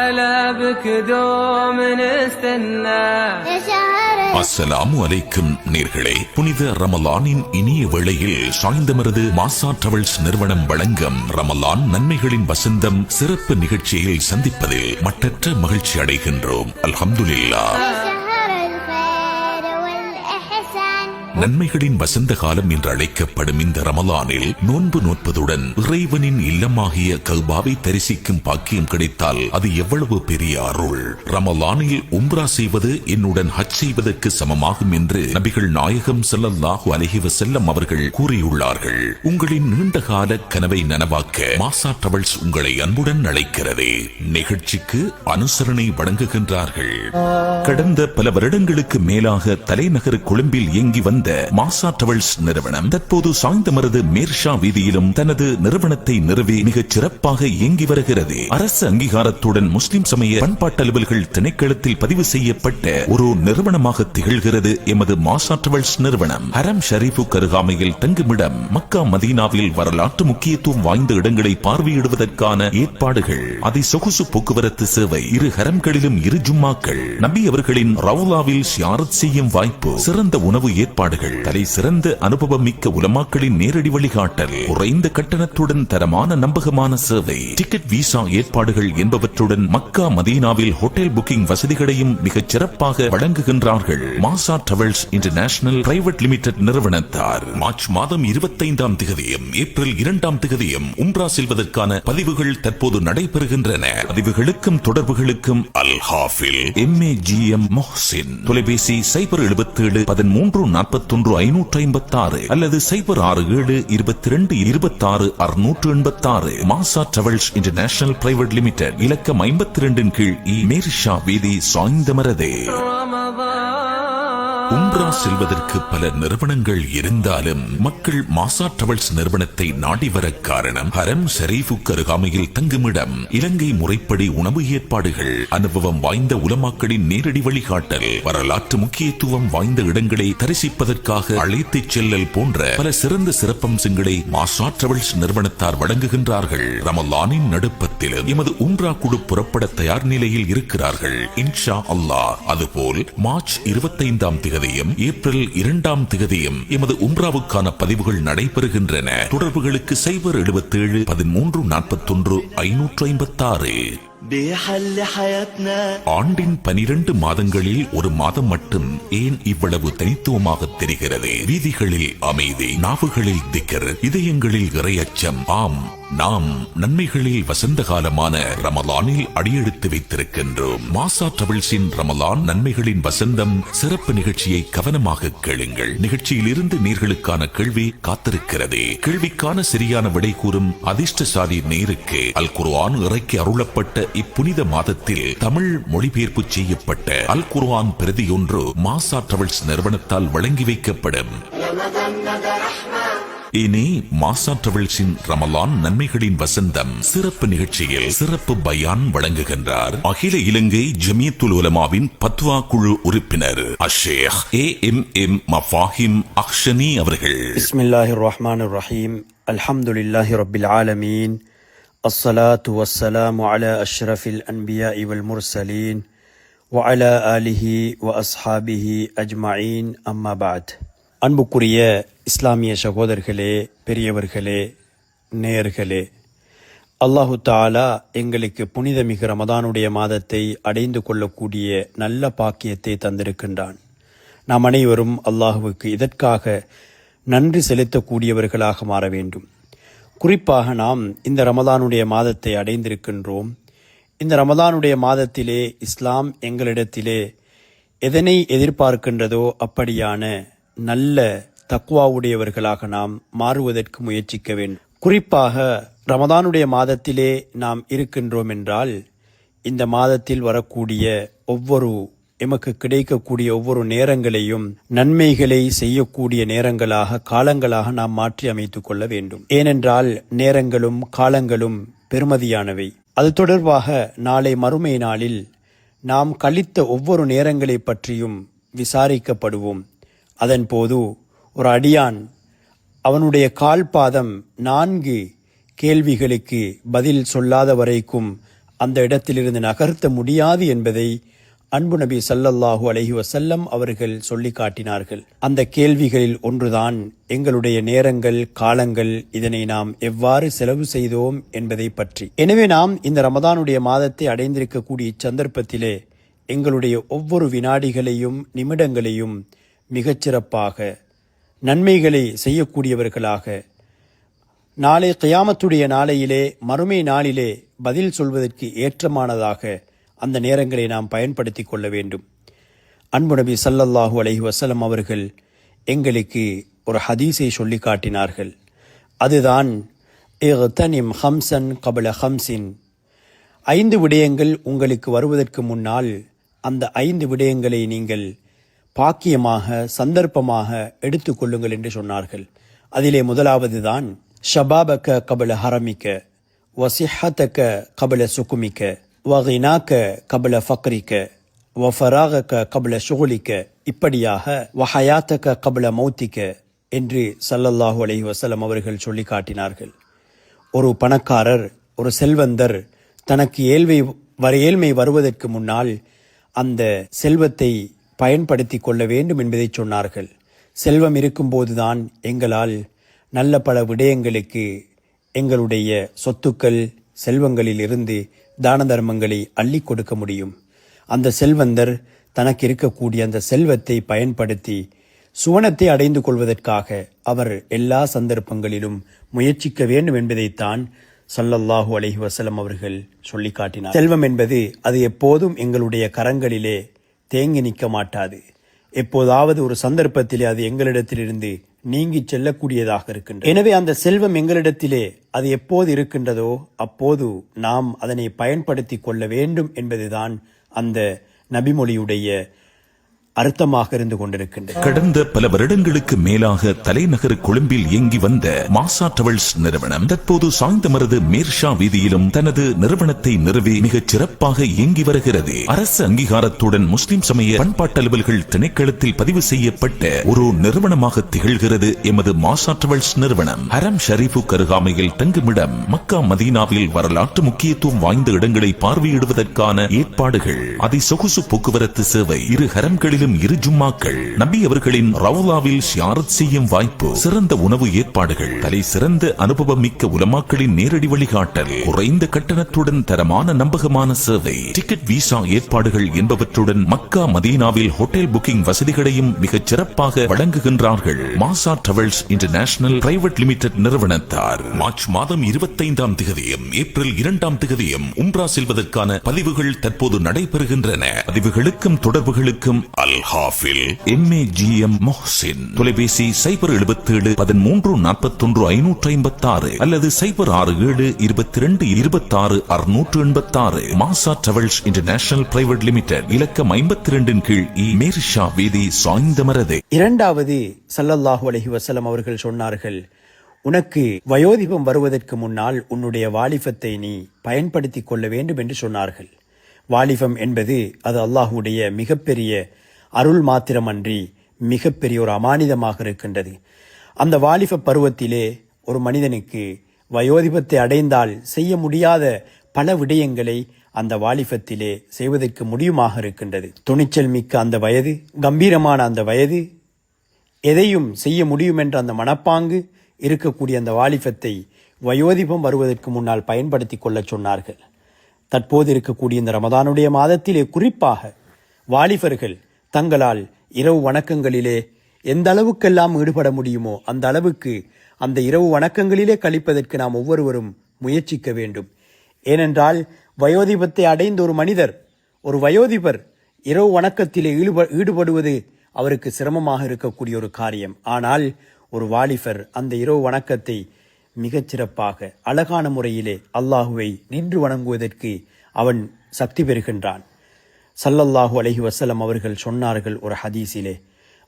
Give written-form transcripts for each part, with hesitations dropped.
هلا بك دوم نستنى يا شهر. அஸ்ஸலாமு அலைக்கும் நேர்களே, புனித ரமலானின் இனிய வேளையில் சாய்ந்தமரது மாசா டிராவல்ஸ் நிறுவனம் வழங்கும் ரமலான் நன்மைகளின் வசந்தம் சிறப்பு நிகழ்ச்சியில் சந்திப்பதில் மட்டற்ற மகிழ்ச்சி அடைகின்றோம். அல்ஹம்துலில்லாஹ். நன்மைகளின் வசந்த காலம் என்று அழைக்கப்படும் இந்த ரமலானில் நோன்பு நோற்பதுடன் இறைவனின் இல்லமாகிய கல்பாவை தரிசிக்கும் பாக்கியம் கிடைத்தால் அது எவ்வளவு பெரிய அருள்! ரமலானில் உம்ரா செய்வது என்னுடன் ஹஜ் செய்வதற்கு சமமாகும் என்று நபிகள் நாயகம் ஸல்லல்லாஹு அலைஹி வஸல்லம் அவர்கள் கூறியுள்ளார்கள். உங்களின் நீண்டகால கனவை நனவாக்க மாசா டிராவல்ஸ் உங்களை அன்புடன் அழைக்கிறது. நிகழ்ச்சிக்கு அனுசரணை வழங்குகின்றார்கள். கடந்த பல வருடங்களுக்கு மேலாக தலைநகர் கொழும்பில் இயங்கி வந்த மாசா டிராவல்ஸ் நிறுவனம் தற்போது சாய்ந்தமரது மேர்ஷா வீதியிலும் தனது நிறுவனத்தை நிறுவி மிகச் சிறப்பாக இயங்கி வருகிறது. அரசு அங்கீகாரத்துடன் முஸ்லிம் சமய பண்பாட்டு அலுவல்கள் திணைக்களத்தில் பதிவு செய்யப்பட்ட ஒரு நிறுவனமாக திகழ்கிறது எமது மாசா டிராவல்ஸ் நிறுவனம். ஹரம் ஷரீஃபுக்கு அருகாமையில் தங்குமிடம், மக்கா மதீனாவில் வரலாற்று முக்கியத்துவம் வாய்ந்த இடங்களை பார்வையிடுவதற்கான ஏற்பாடுகள், அதிசொகுசு போக்குவரத்து சேவை, இரு ஹரம்களிலும் இரு ஜும்மாக்கள், நபி அவர்களின் ரவுலாவில் ஷியாரத் செய்யும் வாய்ப்பு, சிறந்த உணவு ஏற்பாடுகள், தலை சிறந்த அனுபவம் மிக்க உலமாக்களின் நேரடி வழிகாட்டல், குறைந்த கட்டணத்துடன் தரமான நம்பகமான சேவை, டிக்கெட் விசா ஏற்பாடுகள் என்பவற்றுடன் மக்கா மதீனாவில் ஹோட்டல் புக்கிங் வசதிகளையும் மிகச் சிறப்பாக வழங்குகின்றார்கள். Masa Travels International Private Limited நிறுவனத்தார். மார்ச் மாதம் 25ஆம் தேதியும் ஏப்ரல் 2ஆம் தேதியும் உம்ரா செல்வதற்கான பதிவுகள் தற்போது நடைபெறுகின்றன. பதிவுகளுக்கும் தொடர்புகளுக்கும் அல் ஹாஃபில் MAGM மொஹ்சின், தொலைபேசி 077 13 41 556 அல்லது 067 22 26 686. மாசா டிராவல்ஸ் இன்டர்நேஷனல் பிரைவேட் லிமிடெட், இலக்கம் 52 கீழ் மேர்ஷா வீதி, சாய்ந்தமரதே. உம்ரா செல்வதற்கு பல நிறுவனங்கள் இருந்தாலும் மக்கள் மாசா டிராவல்ஸ் நிறுவனத்தை நாடி வர காரணம் ஹரம் ஷரீஃபுக்கு அருகாமையில் தங்குமிடம், இலங்கை முறைப்படி உணவு ஏற்பாடுகள், அனுபவம் வாய்ந்த உலமாக்களின் நேரடி வழிகாட்டல், வரலாற்று முக்கியத்துவம் வாய்ந்த இடங்களை தரிசிப்பதற்காக அழைத்துச் செல்லல் போன்ற பல சிறந்த சிறப்பம்சங்களை மாசா டிராவல்ஸ் நிறுவனத்தார் வழங்குகின்றார்கள். ரமலானின் நடுப்பத்தில் எமது உம்ரா குழு புறப்பட தயார் நிலையில் இருக்கிறார்கள். இன்ஷா அல்லாஹ். அதுபோல் மார்ச் 25ஆம் தேதியும் ஏப்ரல் 2ஆம் தேதியும் எமது உம்ராவுக்கான பதிவுகள் நடைபெறுகின்றன. தொடர்புகளுக்கு 077 13 41 556. ஆண்டின் 12 மாதங்களில் ஒரு மாதம் மட்டும் ஏன் இவ்வளவு தனித்துவமாக தெரிகிறது? வீதிகளில் அமைதி, நாவுகளில் திக்ர், இதயங்களில் இறையச்சம். ஆம், நாம் நன்மைகளில் வசந்த காலமான ரமலானில் அடியெடுத்து வைத்திருக்கின்றோம். மாசா டிராவல்ஸின் ரமலான் நன்மைகளின் வசந்தம் சிறப்பு நிகழ்ச்சியை கவனமாக கேளுங்கள். நிகழ்ச்சியில் இருந்து நேர்களுக்கான கேள்வி காத்திருக்கிறது. கேள்விக்கான சரியான விடை கூறும் அதிர்ஷ்டசாலி நேருக்கு அல் குர்ஆன் இறக்கி அருளப்பட்ட இப்புனித மாதத்தில் தமிழ் மொழிபெயர்ப்பு செய்யப்பட்ட அல் குர்ஆன் பிரதி ஒன்று மாசா டிராவல்ஸ் நிறுவனத்தால் வழங்கி வைக்கப்படும். இனி மாசா டிராவல்ஸின் ரமலான் நன்மைகளின் வசந்தம் சிறப்பு நிகழ்ச்சியில் சிறப்பு பயான் வழங்குகின்றார் அகில இலங்கை ஜமியத்துல் உலமாவின் பத்வா குழு உறுப்பினர் அஷேக் AMM மஃபாஹிம் அக்ஷனி அவர்கள். பிஸ்மில்லாஹிர் ரஹ்மானிர் ரஹீம். அல்ஹம்துலில்லாஹி ரப்பில் ஆலமீன். அஸ்ஸலாத்து வஸ்ஸலாமு அலா அஷ்ரஃபில் அன்பியாஇ வல் முர்சலீன் வ அலா ஆலிஹி வ அஸ்ஹாபிஹி அஜ்மஈன். அம்மா பஅத். அன்புக்குரிய இஸ்லாமிய சகோதரர்களே, பெரியவர்களே, நேயர்களே, அல்லாஹு தஆலா எங்களுக்கு புனிதமிகு ரமதானுடைய மாதத்தை அடைந்து கொள்ளக்கூடிய நல்ல பாக்கியத்தை தந்திருக்கின்றான். நாம் அனைவரும் அல்லாஹுவுக்கு இதற்காக நன்றி செலுத்தக்கூடியவர்களாக மாற வேண்டும். குறிப்பாக நாம் இந்த ரமதானுடைய மாதத்தை அடைந்திருக்கின்றோம். இந்த ரமதானுடைய மாதத்திலே இஸ்லாம் எங்களிடத்திலே எதனை எதிர்பார்க்கின்றதோ அப்படியான நல்ல தக்வாவுடையவர்களாக நாம் மாறுவதற்கு முயற்சிக்க வேண்டும். குறிப்பாக ரமதானுடைய மாதத்திலே நாம் இருக்கின்றோம் என்றால் இந்த மாதத்தில் வரக்கூடிய எமக்கு கிடைக்கக்கூடிய ஒவ்வொரு நேரங்களையும் நன்மைகளை செய்யக்கூடிய நேரங்களாக, காலங்களாக நாம் மாற்றி அமைத்துக் கொள்ள வேண்டும். ஏனென்றால் நேரங்களும் காலங்களும் பெருமதியானவை. அது தொடர்பாக நாளை மறுமை நாளில் நாம் கழித்த ஒவ்வொரு நேரங்களை பற்றியும் விசாரிக்கப்படுவோம். அதன் போது ஒரு அடியான் அவனுடைய கால்பாதம் 4 கேள்விகளுக்கு பதில் சொல்லாத வரைக்கும் அந்த இடத்திலிருந்து நகர்த்த முடியாது என்பதை அன்பு நபி ஸல்லல்லாஹு அலைஹி வஸல்லம் அவர்கள் சொல்லி காட்டினார்கள். அந்த கேள்விகளில் ஒன்றுதான் எங்களுடைய நேரங்கள், காலங்கள், இதனை நாம் எவ்வாறு செலவு செய்தோம் என்பதை பற்றி. எனவே நாம் இந்த ரமதானுடைய மாதத்தை அடைந்திருக்கக்கூடிய இச்சந்தர்ப்பத்திலே எங்களுடைய ஒவ்வொரு வினாடிகளையும் நிமிடங்களையும் மிகச்சிறப்பாக நன்மைகளை செய்யக்கூடியவர்களாக, நாளை கியாமத்துடைய நாளையிலே, மறுமை நாளிலே பதில் சொல்வதற்கு ஏற்றமானதாக அந்த நேரங்களை நாம் பயன்படுத்தி கொள்ள வேண்டும். அன்பு நபி ஸல்லல்லாஹு அலைஹி வஸல்லம் அவர்கள் எங்களுக்கு ஒரு ஹதீஸை சொல்லி காட்டினார்கள். அதுதான் இக்தனிம் ஹம்சன் கபல ஹம்சின். 5 விடயங்கள் உங்களுக்கு வருவதற்கு முன்னால் அந்த 5 விடயங்களை நீங்கள் பாக்கியமாக, சந்தர்ப்பமாக எடுத்துக்கொள்ளுங்கள் என்று சொன்னார்கள். அதிலே முதலாவது தான் ஷபாபக கபல ஹரமிக்க, வசிஹத்தக கபல சுகுமிக்க, வகினாக்க கபல ஃபக்ரிக்க, வஃபராகக கபல ஷுகுலிக்க, இப்படியாக வஹயாத்தக கபல மௌத்திக்க என்று ஸல்லல்லாஹு அலைஹி வஸல்லம் அவர்கள் சொல்லி காட்டினார்கள். ஒரு பணக்காரர், ஒரு செல்வந்தர் தனக்கு ஏழ்மை வருவதற்கு முன்னால் அந்த செல்வத்தை பயன்படுத்தி கொள்ள வேண்டும் என்பதை சொன்னார்கள். செல்வம் இருக்கும்போதுதான் எங்களால் நல்ல பல விடயங்களுக்கு எங்களுடைய சொத்துக்கள், செல்வங்களில் இருந்து தான தர்மங்களை அள்ளி கொடுக்க முடியும். அந்த செல்வந்தர் தனக்கு இருக்கக்கூடிய அந்த செல்வத்தை பயன்படுத்தி சுவனத்தை அடைந்து கொள்வதற்காக அவர் எல்லா சந்தர்ப்பங்களிலும் முயற்சிக்க வேண்டும் என்பதைத்தான் ஸல்லல்லாஹு அலைஹி வஸல்லம் அவர்கள் சொல்லி காட்டினார். செல்வம் என்பது அது எப்போதும் எங்களுடைய கரங்களிலே தேங்கி நிற்க மாட்டாது. எப்போதாவது ஒரு சந்தர்ப்பத்திலே அது எங்களிடத்திலிருந்து நீங்கி செல்லக்கூடியதாக இருக்கின்றது. எனவே அந்த செல்வம் எங்களிடத்திலே அது எப்போது இருக்கின்றதோ அப்போது நாம் அதனை பயன்படுத்தி கொள்ள வேண்டும் என்பதுதான் அந்த நபிமொழியுடைய அர்த்தமாக இருந்து கொண்டிருக்கின்றது. கடந்த பல வருடங்களுக்கு மேலாக தலைநகர் கொழும்பில் இயங்கி வந்த மாசா டிராவல்ஸ் நிறுவனம் தற்போது சாய்ந்தமருது மேர்ஷா வீதியிலும் தனது நிறுவனத்தை நிறுவி மிகச் சிறப்பாக இயங்கி வருகிறது. அரசு அங்கீகாரத்துடன் முஸ்லிம் சமய பண்பாட்டு அலுவல்கள் திணைக்களத்தில் பதிவு செய்யப்பட்ட ஒரு நிறுவனமாக திகழ்கிறது எமது மாசா டிராவல்ஸ் நிறுவனம். ஹரம் ஷரீஃபுக்கு அருகாமையில் தங்குமிடம், மக்கா மதீனாவில் வரலாற்று முக்கியத்துவம் வாய்ந்த இடங்களை பார்வையிடுவதற்கான ஏற்பாடுகள், அதிசொகுசு போக்குவரத்து சேவை, இரு ஹரம்களிலும் 2 ஜும்மாக்கள், நபி அவர்களின் ரவுலாவில் ஷியாரத் செய்யும் வாய்ப்பு, சிறந்த உணவு ஏற்பாடுகள், தலை சிறந்த அனுபவம் மிக்க உலமாக்களின் நேரடி வழிகாட்டல், குறைந்த கட்டணத்துடன் தரமான நம்பகமான சேவை, டிக்கெட், விசா ஏற்பாடுகள் என்பவற்றுடன் மக்கா மதீனாவில் ஹோட்டல் புக்கிங் வசதிகளையும் மிகச் சிறப்பாக வழங்குகின்றார்கள். Masa Travels International Private Limited நிறுவனத்தார். மார்ச் மாதம் 25ஆம் தேதியும் ஏப்ரல் 2ஆம் தேதியும் உம்ரா செல்வதற்கான பதிவுகள் தற்போது நடைபெறுகின்றன. பதிவுகளுக்கும் தொடர்புகளுக்கும் ஹாஃபில் MAGM மொஹ்சின், தொலைபேசி 077 13 41 556 அல்லது 067 22 26 686. மாசா டிராவல்ஸ் இன்டர்நேஷனல் பிரைவேட் லிமிடெட், இலக்கம் 52 கீழ் மேர்ஷா வீதி, சாய்ந்தமருது. இரண்டாவது, ஸல்லல்லாஹு அலைஹி வஸல்லம் அவர்கள் சொன்னார்கள், உனக்கு வயோதிபம் வருவதற்கு முன்னால் உன்னுடைய வாலிபத்தை நீ பயன்படுத்தி கொள்ள வேண்டும் என்று சொன்னார்கள். வாலிபம் என்பது அது அல்லாஹ்வுடைய மிகப்பெரிய அருள் மாத்திரமன்றி மிகப்பெரிய ஒரு அமானிதமாக இருக்கின்றது. அந்த வாலிப பருவத்திலே ஒரு மனிதனுக்கு வயோதிபத்தை அடைந்தால் செய்ய முடியாத பல விடயங்களை அந்த வாலிபத்திலே செய்வதற்கு முடியுமாக இருக்கின்றது. துணிச்சல் மிக்க அந்த வயது, கம்பீரமான அந்த வயது, எதையும் செய்ய முடியும் என்ற அந்த மனப்பாங்கு இருக்கக்கூடிய அந்த வாலிபத்தை வயோதிபம் வருவதற்கு முன்னால் பயன்படுத்தி கொள்ள சொன்னார்கள். தற்போது இருக்கக்கூடிய இந்த ரமதானுடைய மாதத்திலே குறிப்பாக வாலிபர்கள் தங்களால் இரவு வணக்கங்களிலே எந்த அளவுக்கெல்லாம் ஈடுபட முடியுமோ அந்த அளவுக்கு அந்த இரவு வணக்கங்களிலே கழிப்பதற்கு நாம் ஒவ்வொருவரும் முயற்சிக்க வேண்டும். ஏனென்றால் வயோதிபத்தை அடைந்த ஒரு மனிதர், ஒரு வயோதிபர் இரவு வணக்கத்திலே ஈடுபடுவது அவருக்கு சிரமமாக இருக்கக்கூடிய ஒரு காரியம். ஆனால் ஒரு வாலிபர் அந்த இரவு வணக்கத்தை மிகச்சிறப்பாக அழகான முறையிலே அல்லாஹுவை நின்று வணங்குவதற்கு அவன் சக்தி பெறுகின்றான். ஸல்லல்லாஹு அலைஹி வஸல்லம் அவர்கள் சொன்னார்கள் ஒரு ஹதீஸிலே,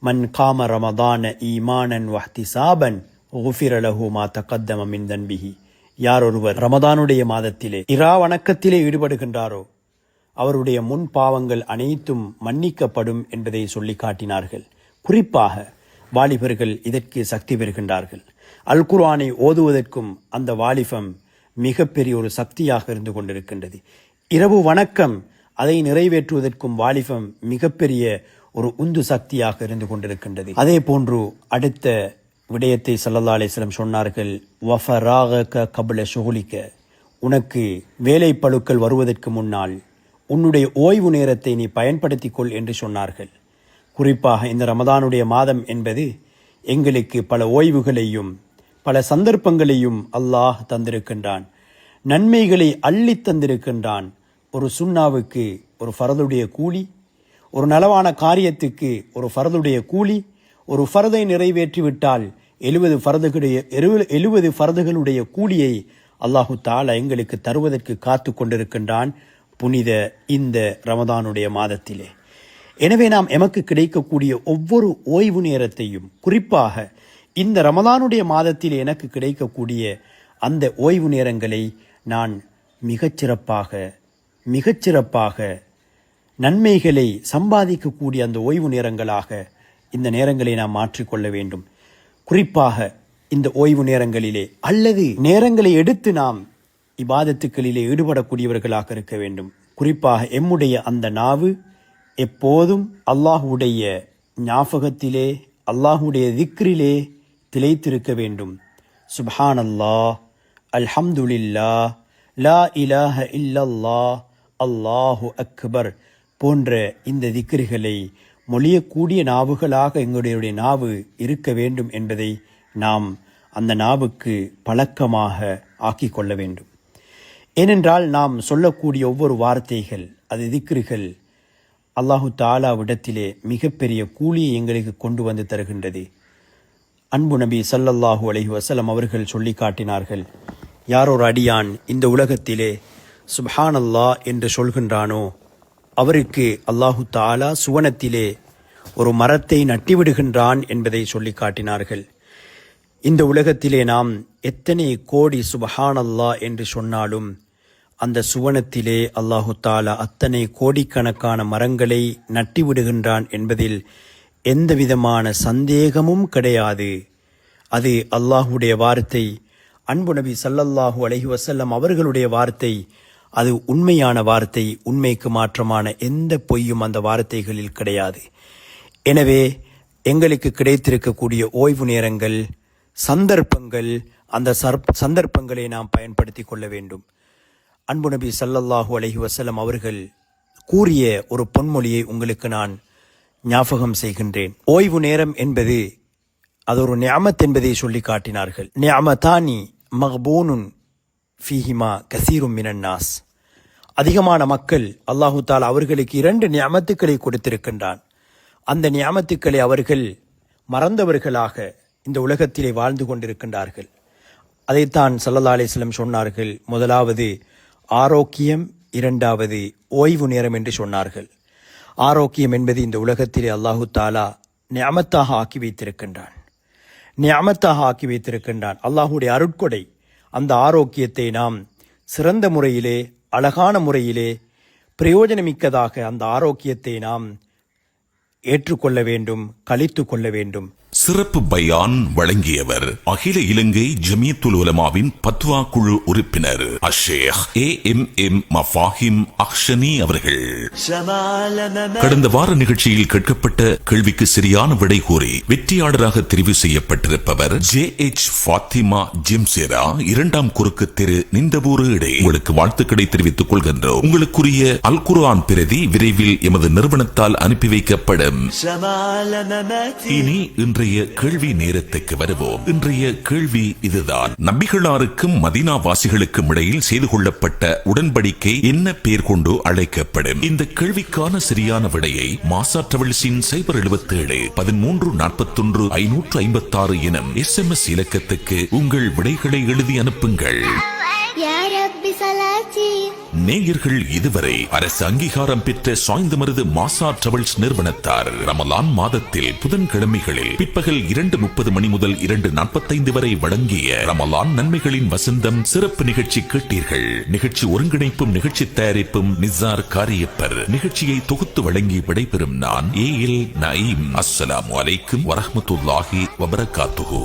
மன் காம ரமதான ஈமானன் வஹ்திசாபன் குஃபிர லஹு மா தகத்தம மின் தன்பிஹி. யார் ஒருவர் ரமதானுடைய மாதத்திலே இரா வணக்கத்திலே ஈடுபடுகின்றாரோ அவருடைய முன் பாவங்கள் அனைத்தும் மன்னிக்கப்படும் என்பதை சொல்லி காட்டினார்கள். குறிப்பாக வாலிபர்கள் இதற்கு சக்தி பெறுகின்றார்கள். அல் குர்ஆனை ஓதுவதற்கும் அந்த வாலிபம் மிகப்பெரிய ஒரு சக்தியாக இருந்து கொண்டிருக்கின்றது. இரவு வணக்கம் அதை நிறைவேற்றுவதற்கும் வாலிபம் மிகப்பெரிய ஒரு உந்து சக்தியாக இருந்து கொண்டிருக்கின்றது. அதே போன்று அடுத்த விடயத்தை ஸல்லல்லாஹு அலைஹி வஸல்லம் சொன்னார்கள், வஃபராகக கப்ல ஷுகுலிக, உனக்கு வேலை பளுக்கள் வருவதற்கு முன்னால் உன்னுடைய ஓய்வு நேரத்தை நீ பயன்படுத்திக் கொள் என்று சொன்னார்கள். குறிப்பாக இந்த ரமதானுடைய மாதம் என்பது எங்களுக்கு பல ஓய்வுகளையும் பல சந்தர்ப்பங்களையும் அல்லாஹ் தந்திருக்கின்றான். நன்மைகளை அள்ளி தந்திருக்கின்றான். ஒரு சுன்னாவுக்கு ஒரு ஃபர்துடைய கூலி, ஒரு நலவான காரியத்துக்கு ஒரு ஃபர்துடைய கூலி, ஒரு ஃபர்தை நிறைவேற்றிவிட்டால் 70 ஃபர்துகளுடைய கூலியை அல்லாஹு தஆலா எங்களுக்கு தருவதற்கு காத்து கொண்டிருக்கின்றான் புனித இந்த ரமதானுடைய மாதத்திலே. எனவே நாம் எமக்கு கிடைக்கக்கூடிய ஒவ்வொரு ஓய்வு நேரத்தையும், குறிப்பாக இந்த ரமதானுடைய மாதத்தில் எனக்கு கிடைக்கக்கூடிய அந்த ஓய்வு நேரங்களை நான் மிகச்சிறப்பாக நன்மைகளை சம்பாதிக்கக்கூடிய அந்த ஓய்வு நேரங்களாக இந்த நேரங்களை நாம் மாற்றிக்கொள்ள வேண்டும். குறிப்பாக இந்த ஓய்வு நேரங்களிலே அல்லது நேரங்களை எடுத்து நாம் இபாதத்துக்களிலே ஈடுபடக்கூடியவர்களாக இருக்க வேண்டும். குறிப்பாக எம்முடைய அந்த நாவு எப்போதும் அல்லாஹுடைய ஞாபகத்திலே, அல்லாஹுடைய திக்ரிலே திளைத்திருக்க வேண்டும். சுப்ஹானல்லாஹ், அல்ஹம்துலில்லாஹ், லா இலாஹ இல்லல்லாஹ், அல்லாஹு அக்பர் போன்ற இந்த திக்ரிகளை மொழியக்கூடிய நாவுகளாக எங்களுடைய நாவு இருக்க வேண்டும் என்பதை நாம் அந்த நாவுக்கு பழக்கமாக ஆக்கிக் கொள்ள வேண்டும். ஏனென்றால் நாம் சொல்லக்கூடிய ஒவ்வொரு வார்த்தைகள், அது திக்ருகள், அல்லாஹு தஆலாவிடத்திலே மிகப்பெரிய கூலியை எங்களுக்கு கொண்டு வந்து தருகின்றது. அன்பு நபி ஸல்லல்லாஹு அலைஹி வஸல்லம் அவர்கள் சொல்லி காட்டினார்கள், யாரொரு அடியான் இந்த உலகத்திலே சுப்ஹானல்லாஹ் என்று சொல்கின்றானோ அவருக்கு அல்லாஹு தஆலா சுவனத்திலே ஒரு மரத்தை நட்டிவிடுகின்றான் என்பதை சொல்லி காட்டினார்கள். இந்த உலகத்திலே நாம் எத்தனை கோடி சுப்ஹானல்லாஹ் என்று சொன்னாலும் அந்த சுவனத்திலே அல்லாஹு தஆலா அத்தனை கோடிக்கணக்கான மரங்களை நட்டிவிடுகின்றான் என்பதில் எந்த விதமான சந்தேகமும் கிடையாது. அது அல்லாஹுடைய வார்த்தை, அன்பு நபி ஸல்லல்லாஹு அலைஹி வஸல்லம் அவர்களுடைய வார்த்தை. அது உண்மையான வார்த்தை. உண்மைக்கு மாற்றமான எந்த பொய்யும் அந்த வார்த்தைகளில் கிடையாது. எனவே எங்களுக்கு கிடைத்திருக்கக்கூடிய ஓய்வு நேரங்கள், சந்தர்ப்பங்கள், அந்த சந்தர்ப்பங்களை நாம் பயன்படுத்தி கொள்ள வேண்டும். அன்பு நபி ஸல்லல்லாஹு அலைஹி வஸல்லம் அவர்கள் கூறிய ஒரு பொன்மொழியை உங்களுக்கு நான் ஞாபகம் செய்கின்றேன். ஓய்வு நேரம் என்பது அது ஒரு நிஅமத் என்பதை சொல்லி காட்டினார்கள். நிஅமதானி மக்பூனுன் ஃபீஹிமா கஸீரும் மினன் நாஸ். அதிகமான மக்கள் அல்லாஹு தஆலா அவர்களுக்கு 2 நிஅமத்துக்களை கொடுத்திருக்கின்றான். அந்த நிஅமத்துக்களை அவர்கள் மறந்தவர்களாக இந்த உலகத்திலே வாழ்ந்து கொண்டிருக்கின்றார்கள். அதைத்தான் ஸல்லல்லாஹு அலைஹி வஸல்லம் சொன்னார்கள். முதலாவது ஆரோக்கியம், இரண்டாவது ஓய்வு நேரம் என்று சொன்னார்கள். ஆரோக்கியம் என்பது இந்த உலகத்திலே அல்லாஹு தஆலா நிஅமத்தாக ஆக்கி வைத்திருக்கின்றான். அல்லாஹுடைய அருட்கொடை. அந்த ஆரோக்கியத்தை நாம் சிறந்த முறையிலே, அழகான முறையிலே, பிரயோஜனமிக்கதாக அந்த ஆரோக்கியத்தை நாம் ஏற்றுக்கொள்ள வேண்டும், கழித்து கொள்ள வேண்டும். சிறப்பு பயான் வழங்கியவர் அகில இலங்கை ஜமியத்துல் உலமாவின் பத்வா குழு உறுப்பினர் அஷேக் AMM மஃபாஹிம் அக்ஷனி அவர்கள். கடந்த வார நிகழ்ச்சியில் கேட்கப்பட்ட கேள்விக்கு சரியான விடை கூறி வெற்றியாளராக தெரிவு செய்யப்பட்டிருப்பவர் JH ஃபாத்திமா ஜிம்சேரா, 2ஆம் குறுக்கு தெரு, நிந்தவூர் இடை. உங்களுக்கு வாழ்த்துக்களை தெரிவித்துக் கொள்கின்றோம். உங்களுக்குரிய அல் குர்ஆன் பிரதி விரைவில் எமது நிறுவனத்தால் அனுப்பி வைக்கப்படும். இனி இன்றைய கேள்வி நேரத்துக்கு வருவோம். இன்றைய கேள்வி இதுதான்: நபிகளாருக்கும் மதீனா வாசிகளுக்கும் இடையில் செய்து கொள்ளப்பட்ட உடன்படிக்கை என்ன பெயர் கொண்டு அழைக்கப்படும்? இந்த கேள்விக்கான சரியான விடையை மாசா டிராவல்ஸின் 077 13 41 556 எனும் SMS இலக்கத்துக்கு உங்கள் விடைகளை எழுதி அனுப்புங்கள். நேயர்கள் இதுவரை அரசு அங்கீகாரம் பெற்ற சாய்ந்தமருது மாசா டிராவல்ஸ் நிறுவனத்தார் ரமலான் மாதத்தில் புதன்கிழமைகளில் பிற்பகல் 2:30 மணி முதல் 2:45 வரை வழங்கிய ரமலான் நன்மைகளின் வசந்தம் சிறப்பு நிகழ்ச்சி கேட்டீர்கள். நிகழ்ச்சி ஒருங்கிணைப்பும் நிகழ்ச்சி தயாரிப்பும் நிசார் காரியப்பர். நிகழ்ச்சியை தொகுத்து வழங்கி விடைபெறும் நான் AL நயீம். அஸ்ஸலாமு அலைக்கும் வரஹ்மத்துல்லாஹி வபரகாத்துஹு.